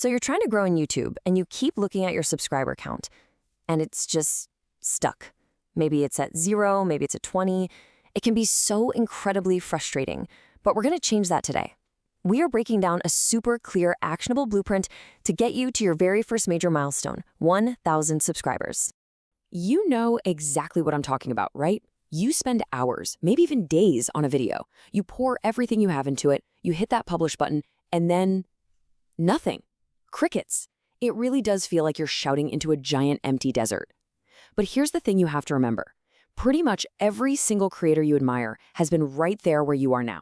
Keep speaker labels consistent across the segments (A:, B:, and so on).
A: So you're trying to grow on YouTube and you keep looking at your subscriber count and it's just stuck. Maybe it's at 0, maybe it's at 20. It can be so incredibly frustrating, but we're going to change that today. We are breaking down a super clear, actionable blueprint to get you to your very first major milestone, 1,000 subscribers. You know exactly what I'm talking about, right? You spend hours, maybe even days on a video. You pour everything you have into it, you hit that publish button, and then nothing. Crickets. It really does feel like you're shouting into a giant empty desert. But here's the thing you have to remember. Pretty much every single creator you admire has been right there where you are now.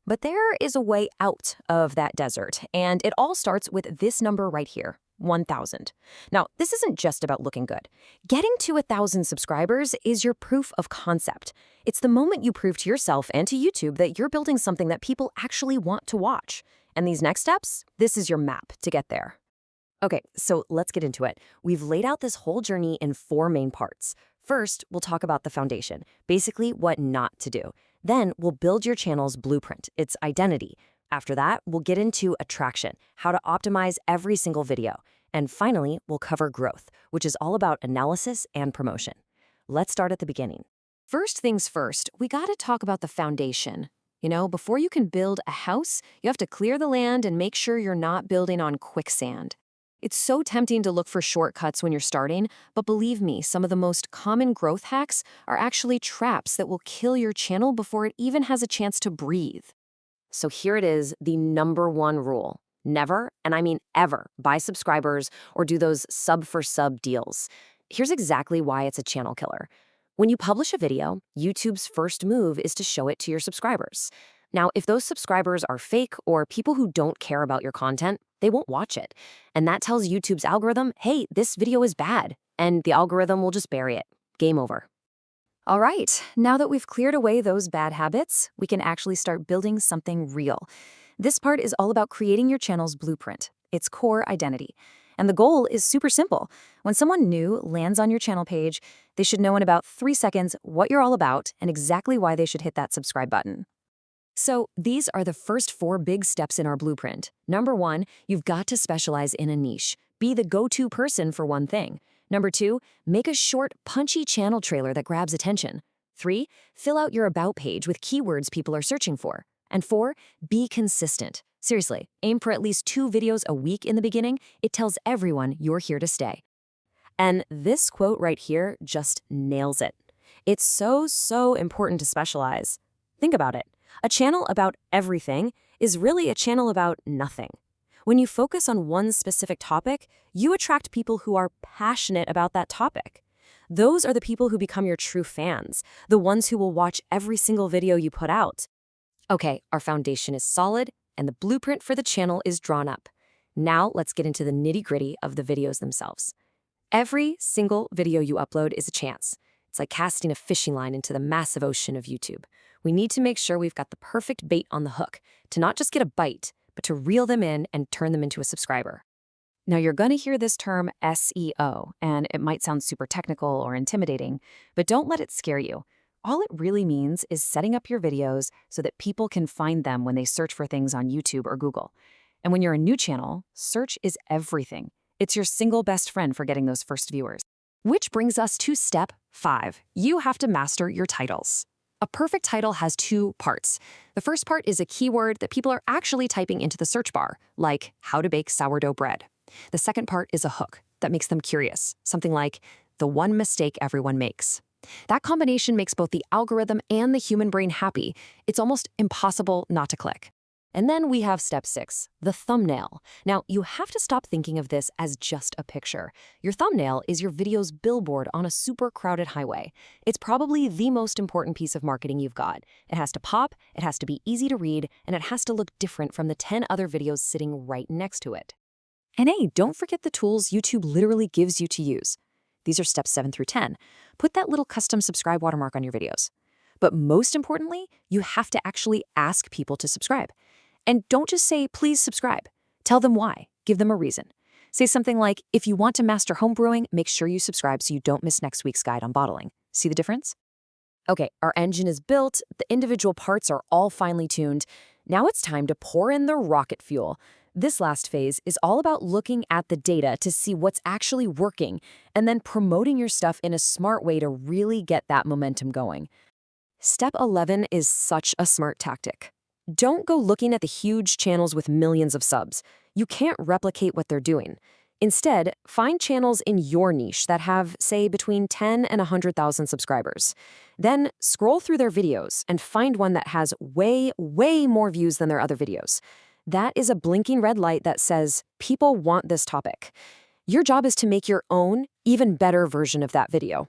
A: But there is a way out of that desert, and it all starts with this number right here, 1,000. Now, this isn't just about looking good. Getting to 1,000 subscribers is your proof of concept. It's the moment you prove to yourself and to YouTube that you're building something that people actually want to watch. And these next steps, this is your map to get there. Okay, so let's get into it. We've laid out this whole journey in 4 main parts. First, we'll talk about the foundation, basically what not to do. Then we'll build your channel's blueprint, its identity. After that, we'll get into attraction, how to optimize every single video. And finally, we'll cover growth, which is all about analysis and promotion. Let's start at the beginning. First things first, we gotta talk about the foundation. You know, before you can build a house, you have to clear the land and make sure you're not building on quicksand. It's so tempting to look for shortcuts when you're starting, but believe me, some of the most common growth hacks are actually traps that will kill your channel before it even has a chance to breathe. So here it is, the #1 rule. Never, and I mean ever, buy subscribers or do those sub-for-sub deals. Here's exactly why it's a channel killer. When you publish a video, YouTube's first move is to show it to your subscribers. Now, if those subscribers are fake or people who don't care about your content, they won't watch it. And that tells YouTube's algorithm, hey, this video is bad. And the algorithm will just bury it. Game over. All right, now that we've cleared away those bad habits, we can actually start building something real. This part is all about creating your channel's blueprint, its core identity. And the goal is super simple. When someone new lands on your channel page, they should know in about 3 seconds what you're all about and exactly why they should hit that subscribe button. So these are the first 4 big steps in our blueprint. Number 1, you've got to specialize in a niche. Be the go-to person for one thing. Number 2, make a short, punchy channel trailer that grabs attention. 3, fill out your about page with keywords people are searching for. And 4, be consistent. Seriously, aim for at least 2 videos a week in the beginning. It tells everyone you're here to stay. And this quote right here just nails it. It's so important to specialize. Think about it. A channel about everything is really a channel about nothing. When you focus on one specific topic, you attract people who are passionate about that topic. Those are the people who become your true fans, the ones who will watch every single video you put out. Okay, our foundation is solid, and the blueprint for the channel is drawn up. Now let's get into the nitty-gritty of the videos themselves. Every single video you upload is a chance. It's like casting a fishing line into the massive ocean of YouTube. We need to make sure we've got the perfect bait on the hook, to not just get a bite, but to reel them in and turn them into a subscriber. Now you're going to hear this term SEO, and it might sound super technical or intimidating, but don't let it scare you. All it really means is setting up your videos so that people can find them when they search for things on YouTube or Google. And when you're a new channel, search is everything. It's your single best friend for getting those first viewers. Which brings us to step 5. You have to master your titles. A perfect title has 2 parts. The first part is a keyword that people are actually typing into the search bar, like how to bake sourdough bread. The second part is a hook that makes them curious, something like the one mistake everyone makes. That combination makes both the algorithm and the human brain happy. It's almost impossible not to click. And then we have step 6, the thumbnail. Now, you have to stop thinking of this as just a picture. Your thumbnail is your video's billboard on a super crowded highway. It's probably the most important piece of marketing you've got. It has to pop, it has to be easy to read, and it has to look different from the 10 other videos sitting right next to it. And hey, don't forget the tools YouTube literally gives you to use. These are steps 7 through 10. Put that little custom subscribe watermark on your videos. But most importantly, you have to actually ask people to subscribe. And don't just say, please subscribe. Tell them why. Give them a reason. Say something like, if you want to master homebrewing, make sure you subscribe so you don't miss next week's guide on bottling. See the difference? Okay, our engine is built, the individual parts are all finely tuned. Now it's time to pour in the rocket fuel. This last phase is all about looking at the data to see what's actually working and then promoting your stuff in a smart way to really get that momentum going. Step 11 is such a smart tactic. Don't go looking at the huge channels with millions of subs. You can't replicate what they're doing. Instead, find channels in your niche that have, say, between 10 and 100,000 subscribers. Then scroll through their videos and find one that has way, way more views than their other videos. That is a blinking red light that says, people want this topic. Your job is to make your own, even better version of that video.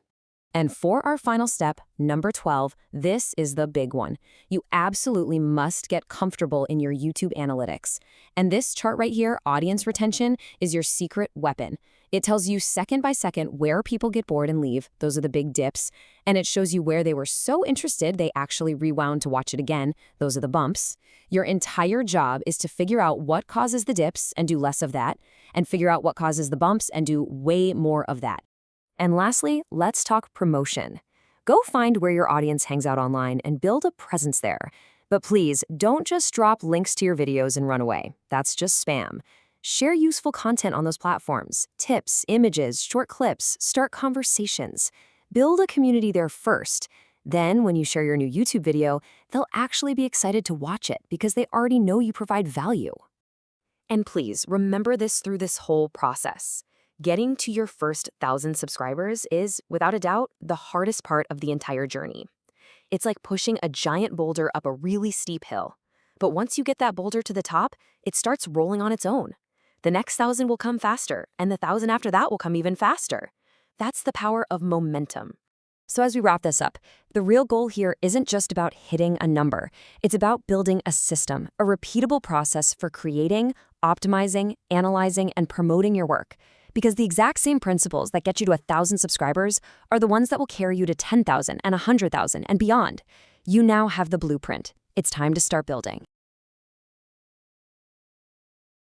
A: And for our final step, number 12, this is the big one. You absolutely must get comfortable in your YouTube analytics. And this chart right here, audience retention, is your secret weapon. It tells you second by second where people get bored and leave. Those are the big dips. And it shows you where they were so interested they actually rewound to watch it again. Those are the bumps. Your entire job is to figure out what causes the dips and do less of that, and figure out what causes the bumps and do way more of that. And lastly, let's talk promotion. Go find where your audience hangs out online and build a presence there. But please, don't just drop links to your videos and run away. That's just spam. Share useful content on those platforms. Tips, images, short clips, start conversations. Build a community there first. Then, when you share your new YouTube video, they'll actually be excited to watch it because they already know you provide value. And please, remember this through this whole process. Getting to your first 1,000 subscribers is, without a doubt, the hardest part of the entire journey. It's like pushing a giant boulder up a really steep hill. But once you get that boulder to the top, it starts rolling on its own. The next 1,000 will come faster, and the 1,000 after that will come even faster. That's the power of momentum. So as we wrap this up, the real goal here isn't just about hitting a number. It's about building a system, a repeatable process for creating, optimizing, analyzing, and promoting your work. Because the exact same principles that get you to 1,000 subscribers are the ones that will carry you to 10,000 and 100,000 and beyond. You now have the blueprint. It's time to start building.